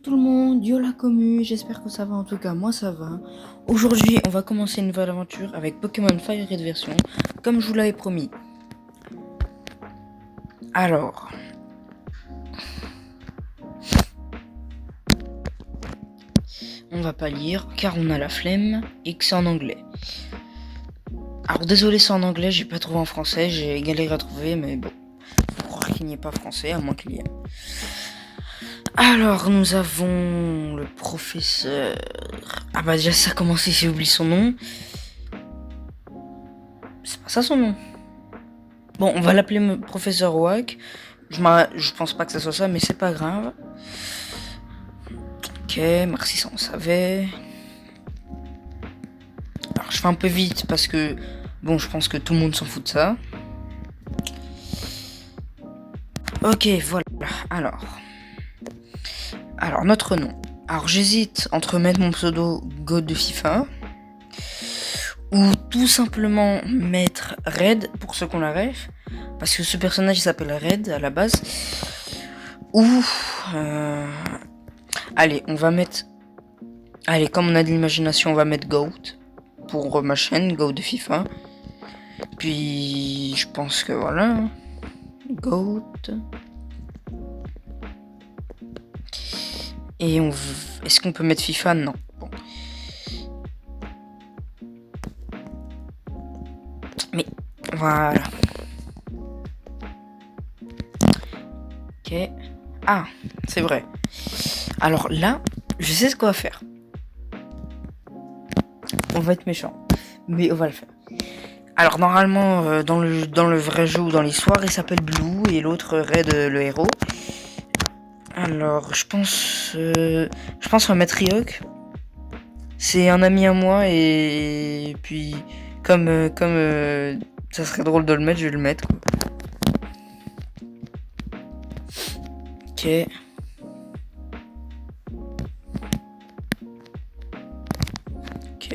Tout le monde, yo la commu, j'espère que ça va, en tout cas moi ça va. Aujourd'hui on va commencer une nouvelle aventure avec Pokémon Fire Red version, comme je vous l'avais promis. Alors, on va pas lire car on a la flemme et que c'est en anglais. Alors désolé c'est en anglais, j'ai pas trouvé en français, j'ai galéré à trouver mais bon, faut croire qu'il n'y ait pas français à moins qu'il y ait. Alors nous avons le professeur... Ah bah déjà ça a commencé, j'ai oublié son nom. C'est pas ça son nom. Bon, on va l'appeler professeur Wack. Je pense pas que ça soit ça, mais c'est pas grave. Ok, merci, ça on savait. Alors, je fais un peu vite parce que, bon, je pense que tout le monde s'en fout de ça. Ok, voilà. Alors notre nom. Alors, j'hésite entre mettre mon pseudo God de FIFA ou tout simplement mettre Red pour ceux qu'on la ref. Parce que ce personnage il s'appelle Red à la base. Ou allez, on va mettre... Allez, comme on a de l'imagination, on va mettre Goat pour ma chaîne, Goat de FIFA. Puis, je pense que voilà. Goat. Et on... Est-ce qu'on peut mettre FIFA? Non. Bon. Mais, voilà. Ok. Ah, c'est vrai. Alors là, je sais ce qu'on va faire. On va être méchant. Mais on va le faire. Alors normalement, dans le vrai jeu ou dans l'histoire, il s'appelle Blue et l'autre Red, le héros. Alors, je pense on va mettre Ryok. C'est un ami à moi et puis comme ça serait drôle de le mettre, je vais le mettre quoi. Ok. Ok.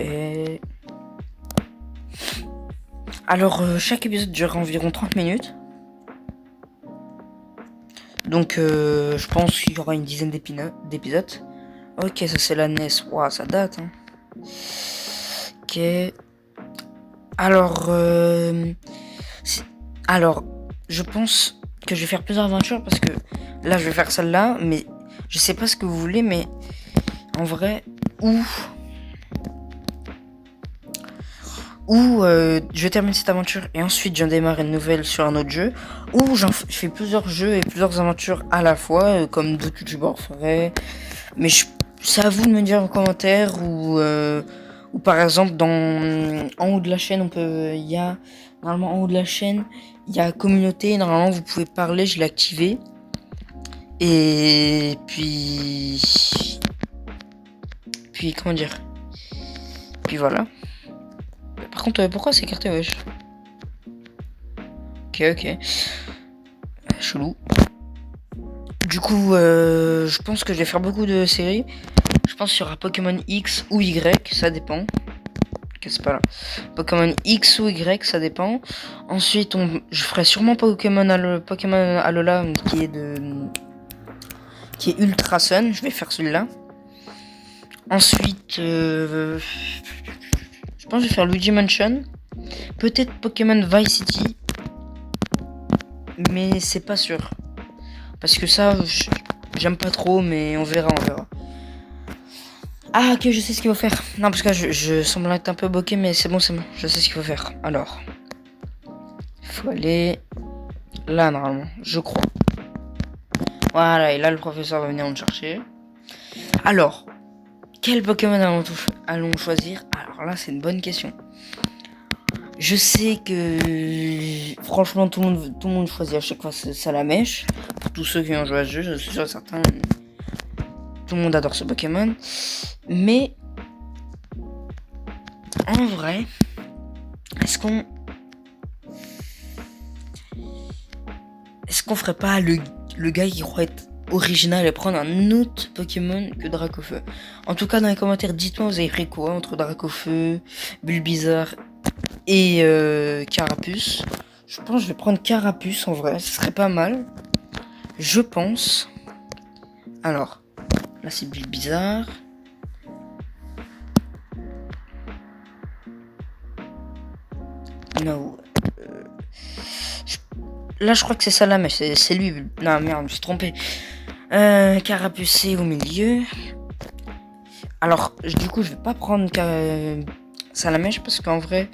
Alors, chaque épisode dure environ 30 minutes. Donc, je pense qu'il y aura une dizaine d'épisodes. Ok, ça c'est la NES. Waouh, ça date. Hein. Ok. Alors, je pense que je vais faire plusieurs aventures parce que là, je vais faire celle-là, mais je sais pas ce que vous voulez, mais en vrai, je termine cette aventure et ensuite j'en démarre une nouvelle sur un autre jeu, ou je fais plusieurs jeux et plusieurs aventures à la fois, comme d'autres youtubeurs feraient. Mais c'est à vous de me dire en commentaire, ou par exemple en haut de la chaîne, normalement en haut de la chaîne, il y a communauté, normalement vous pouvez parler, je l'ai activé. Et puis comment dire, puis voilà. Par contre, pourquoi c'est écarté, wesh? Ok. Chelou. Du coup, je pense que je vais faire beaucoup de séries. Je pense qu'il y aura Pokémon X ou Y, ça dépend. Ok, c'est pas là. Pokémon X ou Y, ça dépend. Ensuite, je ferai sûrement Pokémon Alola, qui est Ultra Sun. Je vais faire celui-là. Ensuite, je pense que je vais faire Luigi Mansion. Peut-être Pokémon Vice City. Mais c'est pas sûr. Parce que ça, j'aime pas trop, mais on verra. Ah, ok, je sais ce qu'il faut faire. Non, parce que là, je semble être un peu bloqué, mais c'est bon. Je sais ce qu'il faut faire. Alors, il faut aller là, normalement, je crois. Voilà, et là, le professeur va venir nous chercher. Alors, quel Pokémon allons choisir? Alors là, c'est une bonne question. Je sais que, franchement, tout le monde choisit à chaque fois ça la mèche. Pour tous ceux qui ont joué à ce jeu, je suis sûr certain. Tout le monde adore ce Pokémon. Mais, en vrai, est-ce qu'on ferait pas le gars qui croit être original et prendre un autre Pokémon que Dracofeu? En tout cas, dans les commentaires, dites-moi, vous avez pris quoi entre Dracofeu, Bulbizarre et Carapuce? Je pense que je vais prendre Carapuce en vrai, ce serait pas mal. Je pense. Alors, Là, c'est bizarre. No. Là, je crois que c'est Salamèche. C'est lui. Non, merde, je me suis trompé. Carapucé au milieu. Alors, du coup, je vais pas prendre Salamèche parce qu'en vrai,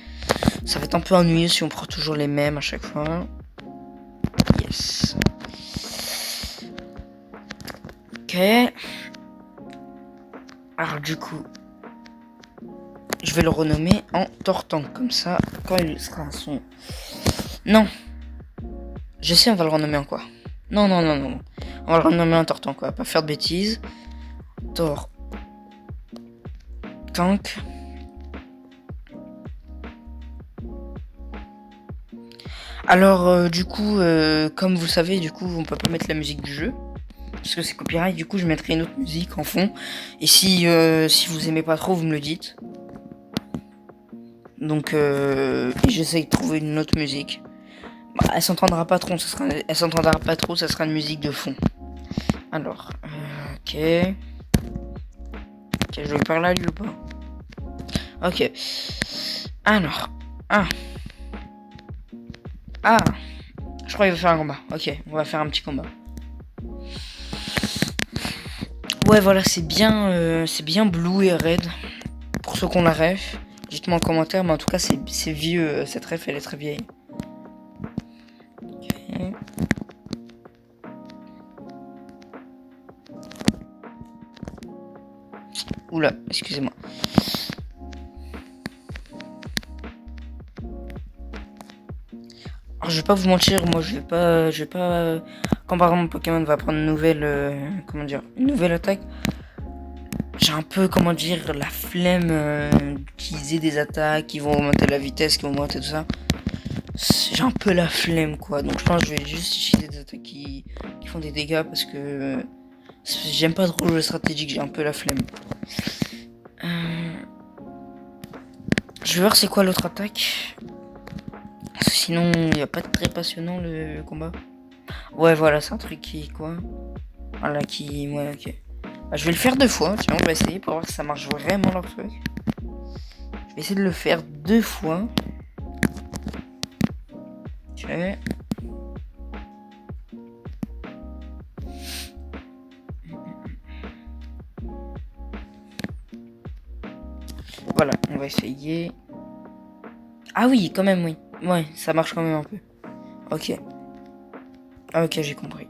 ça va être un peu ennuyeux si on prend toujours les mêmes à chaque fois. Yes. Ok. Alors, du coup, je vais le renommer en Tortank. Comme ça, quand il sera à son... Non. Je sais, on va le renommer en quoi? Non. On va le renommer en Tortank, quoi. Pas faire de bêtises. Tank. Alors, du coup, comme vous le savez, du coup, on peut pas mettre la musique du jeu. Parce que c'est copyright, du coup, je mettrai une autre musique en fond. Et si vous aimez pas trop, vous me le dites. Donc, j'essaye de trouver une autre musique. Bah, elle s'entendra pas trop, ça sera une musique de fond. Alors, ok. Ok, je vais par là, lui ou pas? Ok. Alors, je crois qu'il va faire un combat. Ok, on va faire un petit combat. Ouais, voilà, c'est bien Blue et Red. Pour ceux qu'on la ref, dites-moi en commentaire, mais en tout cas, c'est vieux. Cette ref, elle est très vieille. Okay. Oula, excusez-moi. Alors, je vais pas vous mentir, moi, je vais pas. Quand par exemple Pokémon va prendre une nouvelle, une nouvelle attaque, j'ai un peu, la flemme d'utiliser des attaques qui vont augmenter la vitesse, qui vont augmenter tout ça. J'ai un peu la flemme, quoi. Donc, je pense que je vais juste utiliser des attaques qui font des dégâts parce que j'aime pas trop le jeu stratégique, j'ai un peu la flemme. Je vais voir c'est quoi l'autre attaque. Parce que sinon, il n'y a pas de très passionnant le combat. Ouais, voilà, c'est un truc qui, quoi. Voilà, qui... Ouais, ok. Bah, je vais le faire 2 fois. Tiens, on va essayer pour voir si ça marche vraiment leur truc. Je vais essayer de le faire 2 fois. Ok. Voilà, on va essayer. Ah oui, quand même, oui. Ouais, ça marche quand même un peu. Ok. Ok, j'ai compris.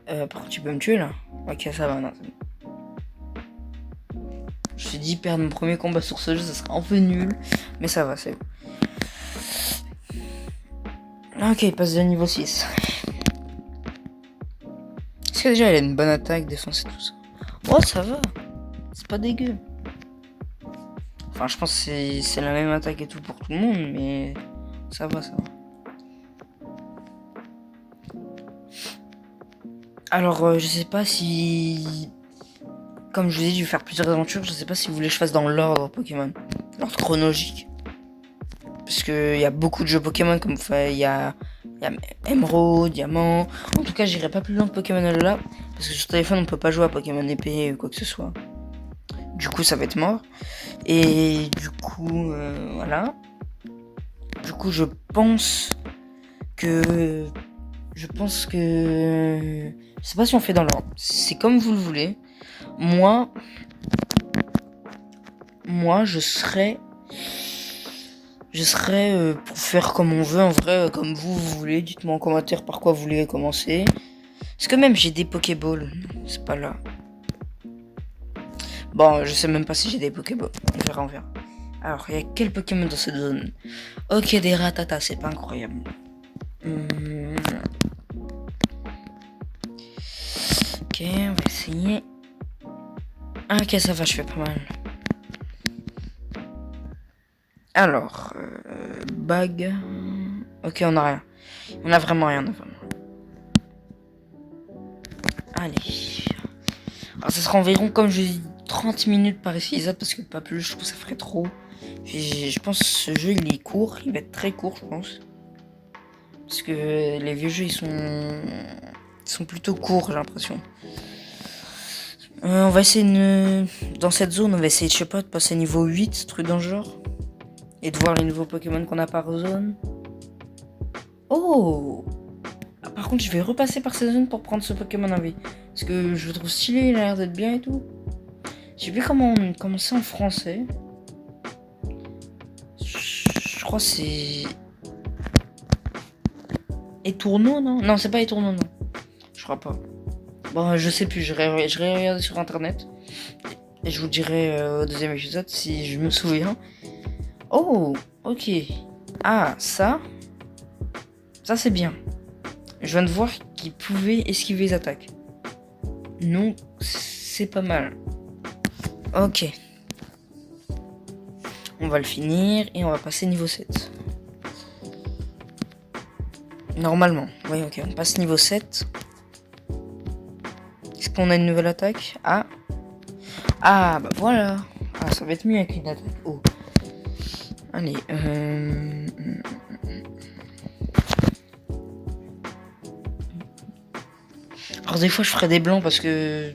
Par contre, tu peux me tuer, là? Ok, ça va, non. Je me suis dit, perdre mon premier combat sur ce jeu, ça serait un peu nul. Mais ça va, c'est bon. Ok, il passe de niveau 6. Est-ce que déjà, il a une bonne attaque, défense et tout ça? Oh, ça va. C'est pas dégueu. Enfin, je pense que c'est la même attaque et tout pour tout le monde, mais ça va, ça va. Alors, je sais pas si... Comme je vous ai dit, je vais faire plusieurs aventures. Je sais pas si vous voulez que je fasse dans l'ordre Pokémon. L'ordre chronologique. Parce que il y a beaucoup de jeux Pokémon, comme il y a Emerald, Diamant. En tout cas, j'irai pas plus loin que Pokémon Alola. Parce que sur téléphone, on peut pas jouer à Pokémon épée ou quoi que ce soit. Du coup, ça va être mort. Et du coup, voilà. Du coup, je pense que... Je sais pas si on fait dans l'ordre. C'est comme vous le voulez. Moi, je serais pour faire comme on veut, en vrai, comme vous voulez. Dites-moi en commentaire par quoi vous voulez commencer. Est-ce que même j'ai des Pokéballs? C'est pas là. Bon, je sais même pas si j'ai des Pokéballs. On verra. Alors, il y a quel Pokémon dans cette zone? Ok, des Rattata, c'est pas incroyable. Ok, on va essayer. Ah, ok, ça va, je fais pas mal. Alors, bag. Ok, on a rien. On a vraiment rien. Allez. Alors, ça sera environ, comme je dis, 30 minutes par épisode, parce que pas plus, je trouve que ça ferait trop. Puis, je pense que ce jeu, il est court. Il va être très court, je pense. Parce que les vieux jeux, ils sont plutôt courts, j'ai l'impression. On va essayer dans cette zone, on va essayer, je sais pas, de passer niveau 8, truc dans le genre. Et de voir les nouveaux Pokémon qu'on a par zone. Oh! Ah, par contre, je vais repasser par cette zone pour prendre ce Pokémon en vie. Parce que je le trouve stylé, il a l'air d'être bien et tout. J'ai vu comment c'est en français. Je crois que c'est... Étourneau, non? Non, c'est pas Étourneau, non. Je crois pas. Bon, je sais plus, je vais regarder sur internet. Et je vous dirai au deuxième épisode si je me souviens. Oh, ok. Ah, ça c'est bien. Je viens de voir qu'il pouvait esquiver les attaques. Non, c'est pas mal. Ok. On va le finir et on va passer niveau 7. Normalement. Oui, ok, on passe niveau 7. Est-ce qu'on a une nouvelle attaque? Ah. Ah, bah voilà. Ah, ça va être mieux avec une attaque. Oh. Allez, alors des fois je ferai des blancs parce que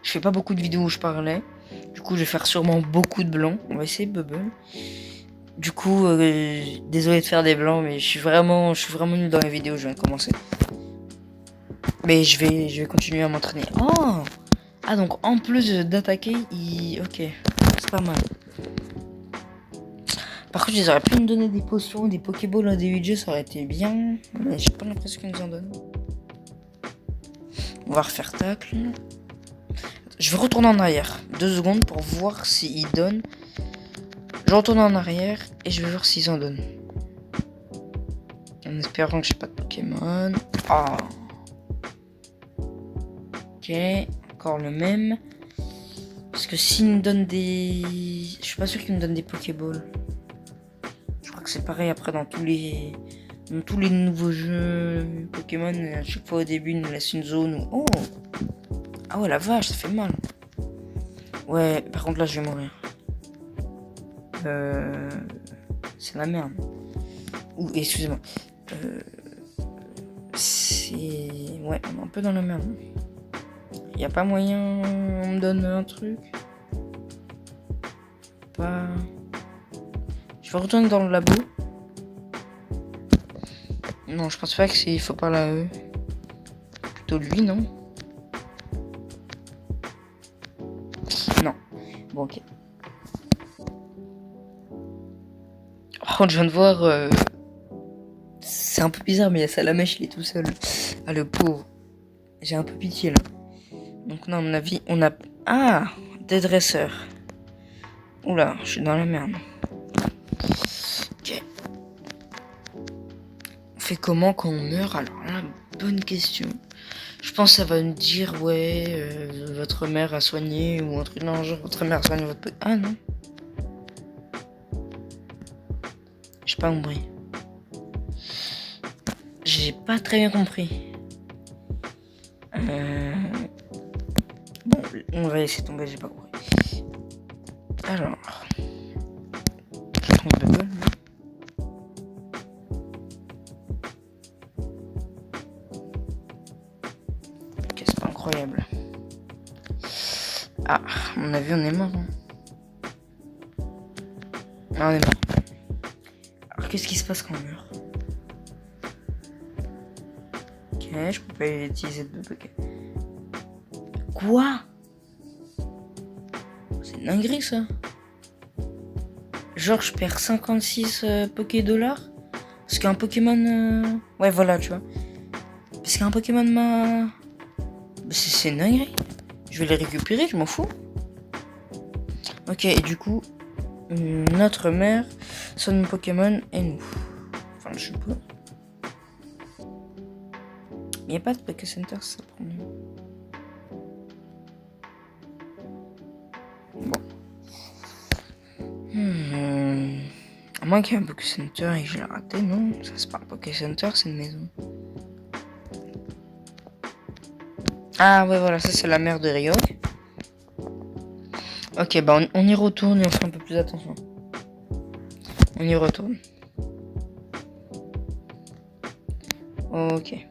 je fais pas beaucoup de vidéos où je parlais. Du coup je vais faire sûrement beaucoup de blancs. On va essayer Bubble. Du coup désolé de faire des blancs mais je suis vraiment nul dans les vidéos, je viens de commencer. Mais je vais continuer à m'entraîner. Oh. Ah donc en plus d'attaquer, ok, c'est pas mal. Par contre, ils auraient pu me donner des potions, des Pokéballs à des jeux, ça aurait été bien. Mais j'ai pas l'impression qu'ils nous en donnent. On va refaire tacle. Je vais retourner en arrière. 2 secondes pour voir s'ils donnent. Je retourne en arrière et je vais voir s'ils en donnent. En espérant que j'ai pas de Pokémon. Ah. Ok. Encore le même. Parce que s'ils me donnent des... Je suis pas sûr qu'ils me donnent des Pokéballs. Je crois que c'est pareil après dans tous les nouveaux jeux Pokémon. À chaque fois au début, ils nous laissent une zone où... Oh. Ah ouais, la vache, ça fait mal. Ouais, par contre là, je vais mourir. C'est la merde. Ouh, excusez-moi. C'est... Ouais, on est un peu dans la merde. Y a pas moyen... On me donne un truc. Pas... Je vais retourner dans le labo. Non, je pense pas que c'est... Il faut parler à eux. Plutôt lui, non? Non. Bon, ok. Oh, je viens de voir... C'est un peu bizarre, mais il y a Salamèche, il est tout seul. Ah, le pauvre. J'ai un peu pitié, là. Donc là, à mon avis, on a... Ah, des dresseurs. Oula, je suis dans la merde. Ok. On fait comment quand on meurt? Alors là, bonne question. Je pense que ça va me dire, ouais, votre mère a soigné, ou un truc dans le genre, votre mère a soigné votre... Ah non. J'ai pas compris. J'ai pas très bien compris. Bon, on va laisser tomber, j'ai pas compris. Alors... Je trouve Bubble. Ok, c'est pas incroyable. Ah, à mon avis, on est mort. Hein. Ah, on est mort. Alors, qu'est-ce qui se passe quand on meurt? Ok, je peux pas utiliser de Pokémon. Quoi? C'est une dinguerie, ça. Genre, je perds 56 Poké-dollars parce qu'un Pokémon... Ouais, voilà, tu vois. Parce qu'un Pokémon m'a... C'est une dinguerie. Je vais les récupérer, je m'en fous. Ok, et du coup, notre mère sonne Pokémon et nous. Enfin, je sais pas. Il n'y a pas de Poké Center, ça prend mieux. Bon. À moins qu'il y ait un Poké Center et que je l'ai raté, non. Ça, c'est pas un Poké Center, c'est une maison. Ah ouais, voilà, ça c'est la mère de Ryok. Ok, bah on y retourne et on fait un peu plus attention. On y retourne. Ok.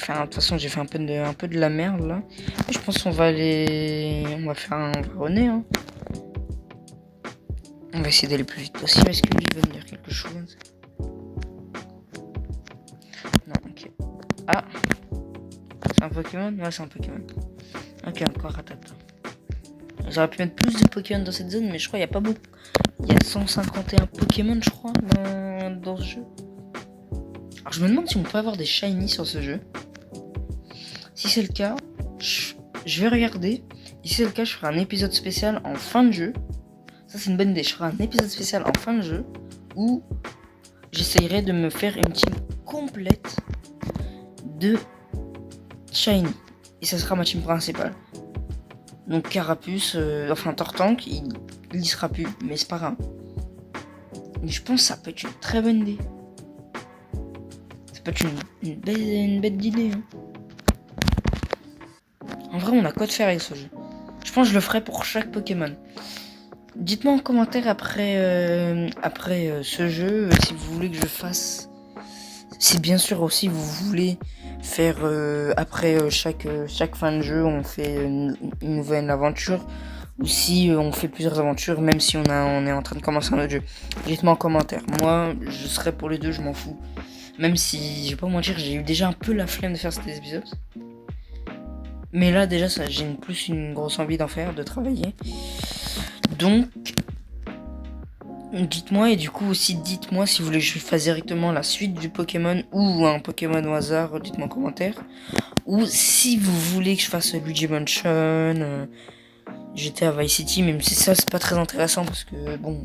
De toute façon, j'ai fait un peu de la merde là. Et je pense qu'on va aller. On va runner, hein. On va essayer d'aller plus vite possible. Est-ce que lui va me dire quelque chose? Non, ok. Ah! C'est un Pokémon? Ouais, c'est un Pokémon. Ok, encore Rattata. J'aurais pu mettre plus de Pokémon dans cette zone, mais je crois qu'il n'y a pas beaucoup. Il y a 151 Pokémon, je crois, dans ce jeu. Alors, je me demande si on peut avoir des shiny sur ce jeu. Si c'est le cas, je vais regarder. Et si c'est le cas, je ferai un épisode spécial en fin de jeu. Ça, c'est une bonne idée. Je ferai un épisode spécial en fin de jeu où j'essayerai de me faire une team complète de shiny. Et ça sera ma team principale. Donc Carapuce, enfin Tortank, il y sera plus, mais c'est pas grave. Mais je pense que ça peut être une très bonne idée. Ça peut être une bête d'idée. Hein. En vrai, on a quoi de faire avec ce jeu. Je pense que je le ferai pour chaque Pokémon. Dites-moi en commentaire après ce jeu si vous voulez que je fasse. Si bien sûr aussi vous voulez faire après chaque fin de jeu on fait une nouvelle aventure ou si on fait plusieurs aventures même si on est en train de commencer un autre jeu. Dites-moi en commentaire. Moi je serai pour les deux, je m'en fous. Même si je vais pas mentir, j'ai eu déjà un peu la flemme de faire cet épisode. Mais là déjà j'ai plus une grosse envie d'en faire, de travailler. Donc dites-moi, et du coup aussi dites-moi si vous voulez que je fasse directement la suite du Pokémon ou un Pokémon au hasard, dites-moi en commentaire. Ou si vous voulez que je fasse Luigi Mansion, GTA Vice City, même si ça c'est pas très intéressant parce que bon,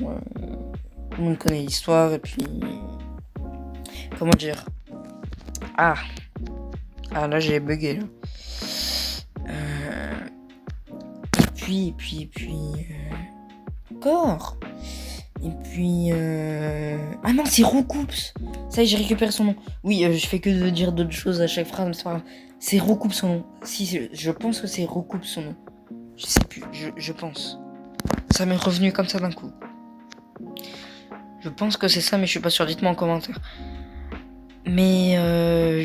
tout le monde connaît l'histoire et puis... Comment dire? Ah là j'ai bugué là. Et puis... Encore. Et puis... Ah non, c'est Roucoups. Ça y est, j'ai récupéré son nom. Oui, je fais que de dire d'autres choses à chaque phrase, mais c'est pas grave. C'est Roucoups son nom. Si, je pense que c'est Roucoups son nom. Je sais plus, je pense. Ça m'est revenu comme ça d'un coup. Je pense que c'est ça, mais je suis pas sûr. Dites-moi en commentaire. Mais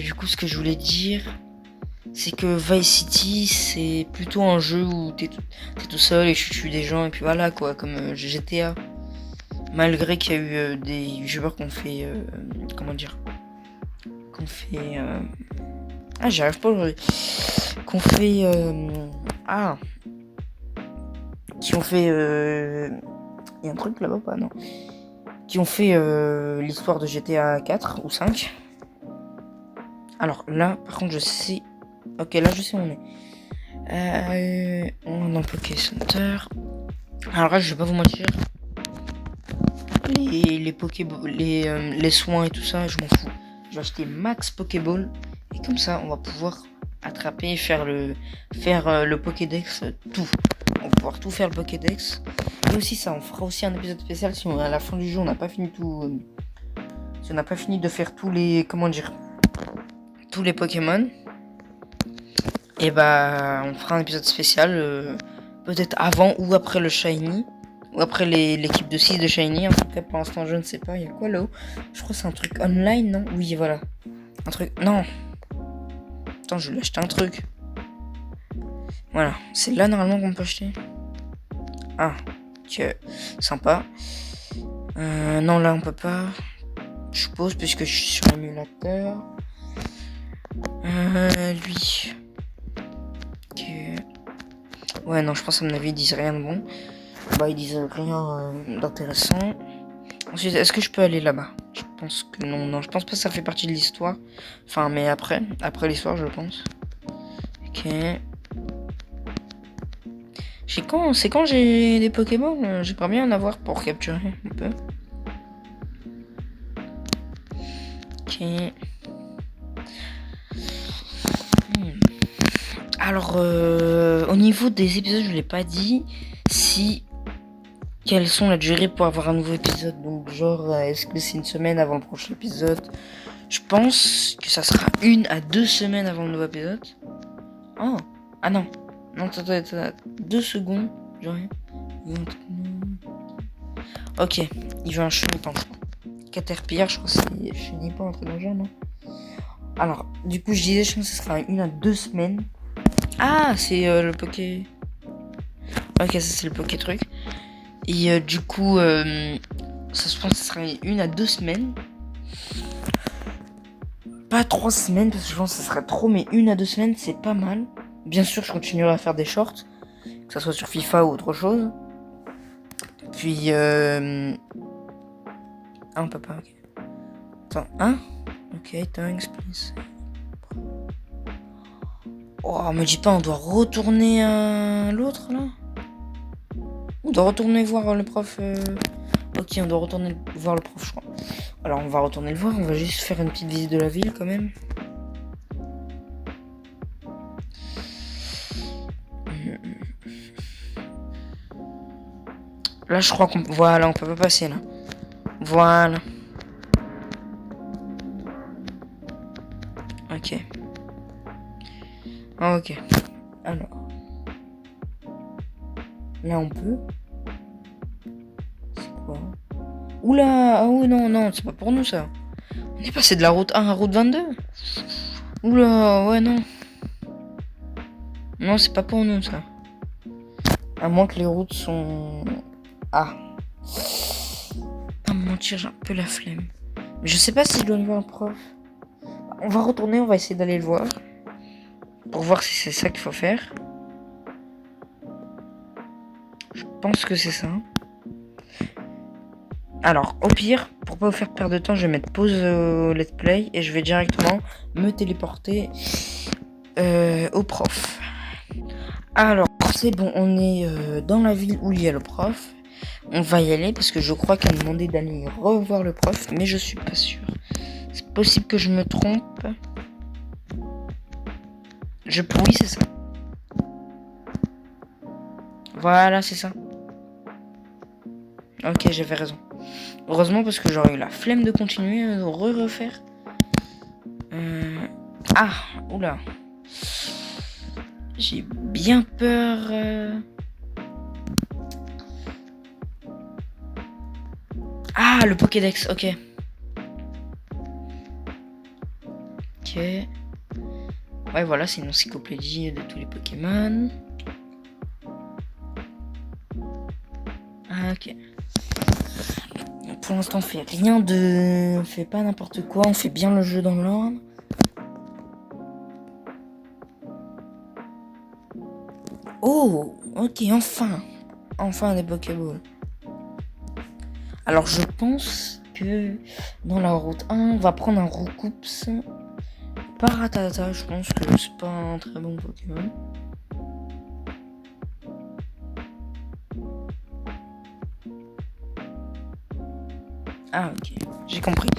du coup, ce que je voulais dire... c'est que Vice City, c'est plutôt un jeu où t'es tout seul et tu tues des gens et puis voilà quoi, comme GTA. Malgré qu'il y a eu des youtubeurs qu'on fait... comment dire? Qu'on fait... Ah, j'arrive pas aujourd'hui. Qu'on fait... Ah. Qui ont fait... Il y a un truc là-bas, pas non. Qui ont fait l'histoire de GTA 4 ou 5. Alors là, par contre, je sais... Ok, là, je sais où on est. On est dans Poké Center. Alors là, je vais pas vous mentir. Les Pokéball, les soins et tout ça, je m'en fous. Je vais acheter Max Pokéball. Et comme ça, on va pouvoir attraper et faire le Pokédex, tout. On va pouvoir tout faire le Pokédex. Et aussi ça, on fera aussi un épisode spécial si à la fin du jeu, on n'a pas fini tout... si on n'a pas fini de faire tous les... Comment dire? Tous les Pokémon. Et bah, on fera un épisode spécial, peut-être avant ou après le Shiny. Ou après l'équipe de 6 de Shiny. En tout cas, pour l'instant, je ne sais pas. Il y a quoi là-haut? Je crois que c'est un truc online, non? Oui, voilà. Un truc... Non. Attends, je vais acheter un truc. Voilà. C'est là, normalement, qu'on peut acheter. Ah. Ok. Sympa. Non, là, on peut pas. Je suppose, puisque je suis sur l'émulateur. Lui... Ouais, non, je pense à mon avis, ils disent rien de bon. Bah, ils disent rien d'intéressant. Ensuite, est-ce que je peux aller là-bas? Je pense que non, non, je pense pas que ça fait partie de l'histoire. Enfin, mais après l'histoire, je pense. Ok. C'est quand j'ai des Pokémon, j'aimerais bien en avoir pour capturer un peu. Ok. Alors, au niveau des épisodes, je l'ai pas dit. Si... Quelles sont la durée pour avoir un nouveau épisode? Donc, genre, est-ce que c'est une semaine avant le prochain épisode? Je pense que ça sera 1 à 2 semaines avant le nouveau épisode. Oh! Ah non! Non, attends, 2 secondes. Genre... Ok, il veut un chenipan, je crois. Caterpillar, je crois que c'est chenipan, un truc dans le genre, non? Alors, du coup, je disais, je pense que ce sera 1 à 2 semaines. Ah, c'est le Poké... Ok, ça c'est le Poké truc. Et du coup, ça je pense que ce sera 1 à 2 semaines. Pas 3 semaines, parce que je pense que ce serait trop, mais 1 à 2 semaines, c'est pas mal. Bien sûr, je continuerai à faire des shorts, que ce soit sur FIFA ou autre chose. Puis, ah, on peut pas, ok. Attends, hein? Ok, thanks, please. Oh, me dis pas, on doit retourner à l'autre, là? On doit retourner voir le prof. Ok, on doit retourner voir le prof, je crois. Alors, on va retourner le voir, on va juste faire une petite visite de la ville, quand même. Là, je crois qu'on... Voilà, on peut pas passer, là. Voilà. Ok. Ok. Alors. Là, on peut. C'est quoi? Oula! Ah oui, non, non, c'est pas pour nous, ça. On est passé de la route 1 à la route 22. Oula, ouais, non. Non, c'est pas pour nous, ça. À moins que les routes sont... Ah. Pas me mentir, j'ai un peu la flemme. Mais je sais pas si je dois aller voir le prof. On va retourner, on va essayer d'aller le voir. Pour voir si c'est ça qu'il faut faire. Je pense que c'est ça. Alors, au pire, pour pas vous faire perdre de temps, je vais mettre pause au let's play et je vais directement me téléporter au prof. Alors, c'est bon, on est dans la ville où il y a le prof. On va y aller parce que je crois qu'elle m'a demandé d'aller revoir le prof, mais je suis pas sûr. C'est possible que je me trompe. Oui, c'est ça. Voilà, c'est ça. Ok, j'avais raison. Heureusement parce que j'aurais eu la flemme de continuer de refaire. Ah, oula. J'ai bien peur. Ah, le Pokédex, ok. Ok. Ouais, voilà, c'est une encyclopédie de tous les Pokémon. Ah, ok. Pour l'instant, on fait rien de... On fait pas n'importe quoi, on fait bien le jeu dans l'ordre. Oh, ok, enfin. Enfin des Pokéballs. Alors, je pense que dans la route 1, on va prendre un Roucoups. Paratata, je pense que c'est pas un très bon Pokémon. Ah, ok, j'ai compris.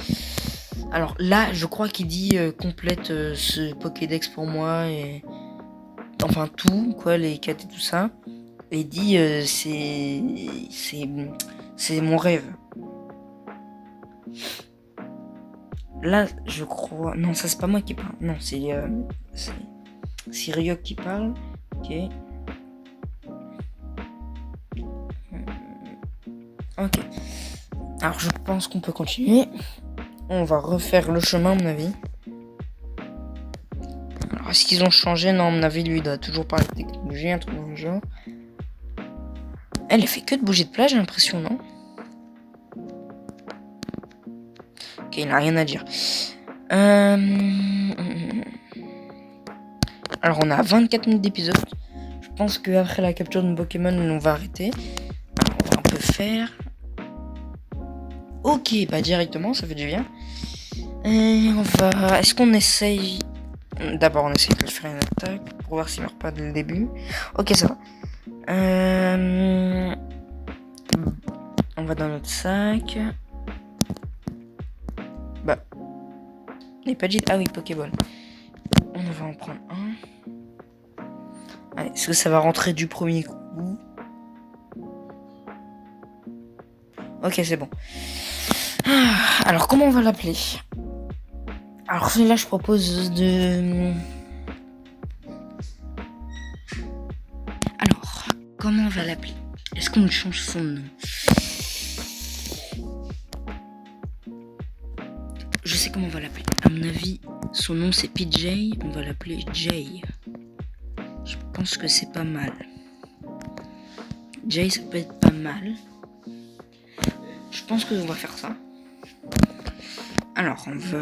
Alors là, je crois qu'il dit complète ce Pokédex pour moi et enfin tout quoi, les quêtes et tout ça. Et il dit c'est mon rêve. Là, je crois non, ça c'est pas moi qui parle. Non, c'est Ryok qui parle. Ok. Ok. Alors je pense qu'on peut continuer. On va refaire le chemin à mon avis. Alors est-ce qu'ils ont changé? Non, à mon avis, lui il doit toujours parler de technologie, un truc dans le genre. Elle fait que de bouger de plage, j'ai l'impression, non? Ok, il n'a rien à dire. Alors on a 24 minutes d'épisode. Je pense qu'après la capture de Pokémon, on va arrêter. Alors on va un peu faire. Ok, bah directement, ça fait du bien. Et on va... Est-ce qu'on essaye... D'abord on essaye de faire une attaque pour voir s'il meurt pas dès le début. Ok, ça va. On va dans notre sac. Bah. Il n'est pas dit... Ah oui, Pokéball. On va en prendre un. Allez, est-ce que ça va rentrer du premier coup? Ok, c'est bon. Alors, comment on va l'appeler? Alors, là, je propose de... Alors, comment on va l'appeler? Est-ce qu'on change son nom? Je sais comment on va l'appeler. À mon avis, Son nom c'est PJ, on va l'appeler Jay. Je pense que c'est pas mal. Jay, ça peut être pas mal. Je pense que on va faire ça. Alors, on va...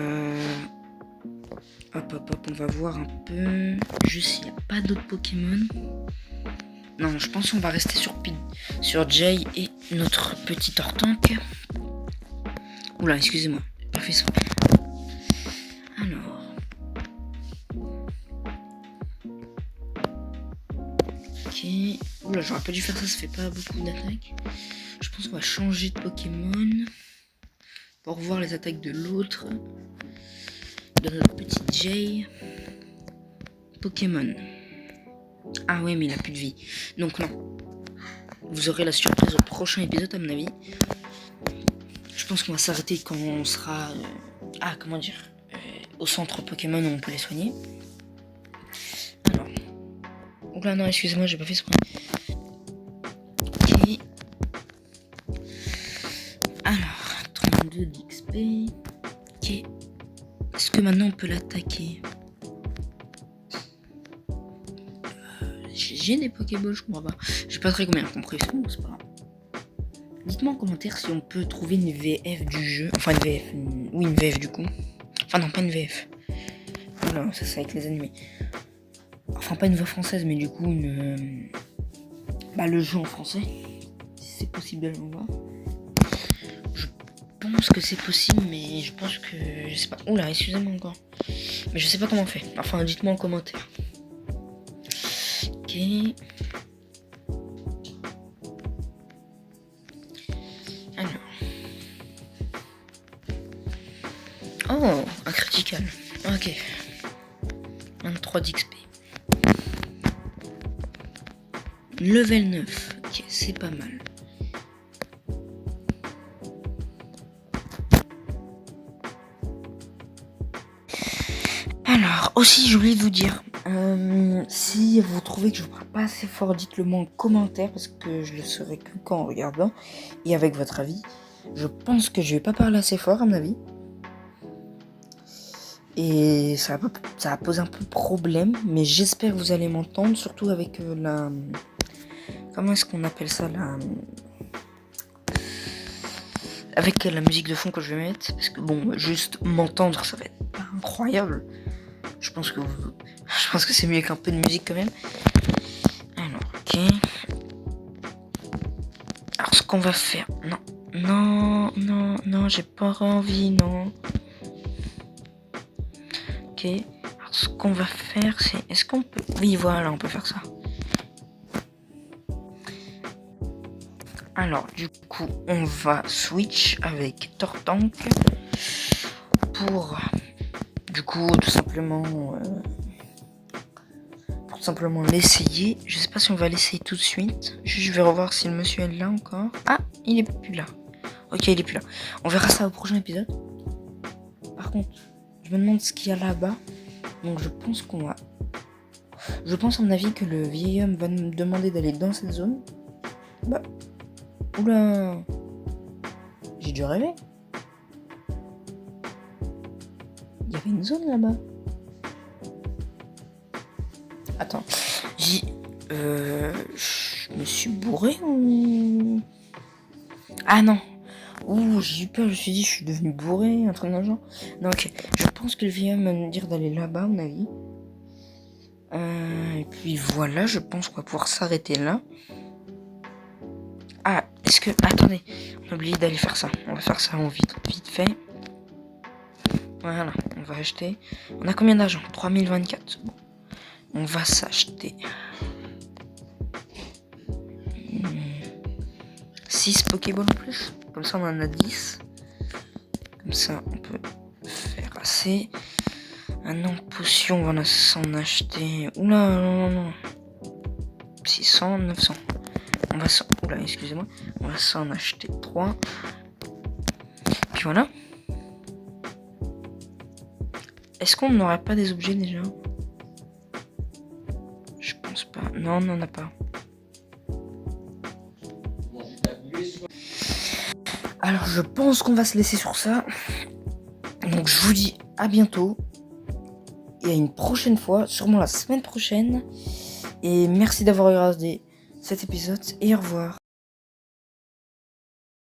Hop, on va voir un peu... Juste s'il n'y a pas d'autres Pokémon. Non, je pense qu'on va rester sur Jay et notre petit Tortank. Oula, excusez-moi, j'ai pas fait ça. Alors... Ok... Oula, j'aurais pas dû faire ça, ça fait pas beaucoup d'attaques. Je pense qu'on va changer de Pokémon. Pour voir les attaques de l'autre. De notre petit Jay. Pokémon. Ah ouais, mais il a plus de vie. Donc non. Vous aurez la surprise au prochain épisode à mon avis. Je pense qu'on va s'arrêter quand on sera... comment dire au centre Pokémon où on peut les soigner. Alors. Oula non, excusez-moi, j'ai pas fait ce point. Ok. Alors, 32 d'XP. Ok. Est-ce que maintenant on peut l'attaquer? J'ai des Pokéballs, je comprends pas. J'ai pas très bien compris, c'est bon, c'est pas grave. Dites-moi en commentaire si on peut trouver une VF du jeu. Enfin, une VF. Oui, une VF du coup. Enfin, non, pas une VF. Oula, ça c'est avec les animés. Enfin, pas une voix française, mais du coup, une. Le jeu en français. Si c'est possible de le voir. Je pense que c'est possible, mais je pense que. Je sais pas. Oula, excusez-moi encore. Mais je sais pas comment on fait. Enfin, dites-moi en commentaire. Ok. Alors. Oh, un critical. Ok. 23 d'XP. Level 9. Ok, c'est pas mal. Alors, aussi, j'ai oublié de vous dire, si vous trouvez que je ne parle pas assez fort, dites-le moi en commentaire, parce que je le saurai que qu'en regardant, et avec votre avis. Je pense que je vais pas parler assez fort, à mon avis. Et ça va poser un peu problème, mais j'espère que vous allez m'entendre, surtout avec la... Comment est-ce qu'on appelle ça, avec la musique de fond que je vais mettre, parce que bon, juste m'entendre, ça va être pas incroyable. Je pense que c'est mieux qu'un peu de musique quand même. Alors, ok. Alors, ce qu'on va faire... Non, j'ai pas envie, non. Ok. Alors, ce qu'on va faire, c'est... Est-ce qu'on peut... Oui, voilà, on peut faire ça. Alors, du coup, on va switch avec Tortank pour... Du coup, tout simplement l'essayer. Je sais pas si on va l'essayer tout de suite. Je vais revoir si le monsieur est là encore. Ah, il est plus là. Ok, il est plus là. On verra ça au prochain épisode. Par contre, je me demande ce qu'il y a là-bas. Donc je pense qu'on va... Je pense à mon avis que le vieil homme va me demander d'aller dans cette zone. Bah... Oula... J'ai dû rêver. Il y avait une zone là-bas. Attends, je me suis bourré ou... Ah non. Ouh, j'ai eu peur, je me suis dit, je suis devenu bourré, un truc d'un genre. Non, ok. Je pense que le vieil homme va me dire d'aller là-bas, à mon avis. Et puis voilà, je pense qu'on va pouvoir s'arrêter là. Ah, est-ce que... Attendez, on a oublié d'aller faire ça. On va faire ça en vite fait. Voilà, on va acheter. On a combien d'argent? 3024. Bon. On va s'acheter 6 Pokéballs en plus. Comme ça, on en a 10. Comme ça, on peut faire assez. Un an potion, on va s'en acheter. Oula, non. 600, 900. On va s'en... Oula, excusez-moi. On va s'en acheter 3. Puis voilà. Est-ce qu'on n'aurait pas des objets déjà? Je pense pas. Non, on n'en a pas. Alors, je pense qu'on va se laisser sur ça. Donc, je vous dis à bientôt. et à une prochaine fois, sûrement la semaine prochaine. Et merci d'avoir regardé cet épisode et au revoir.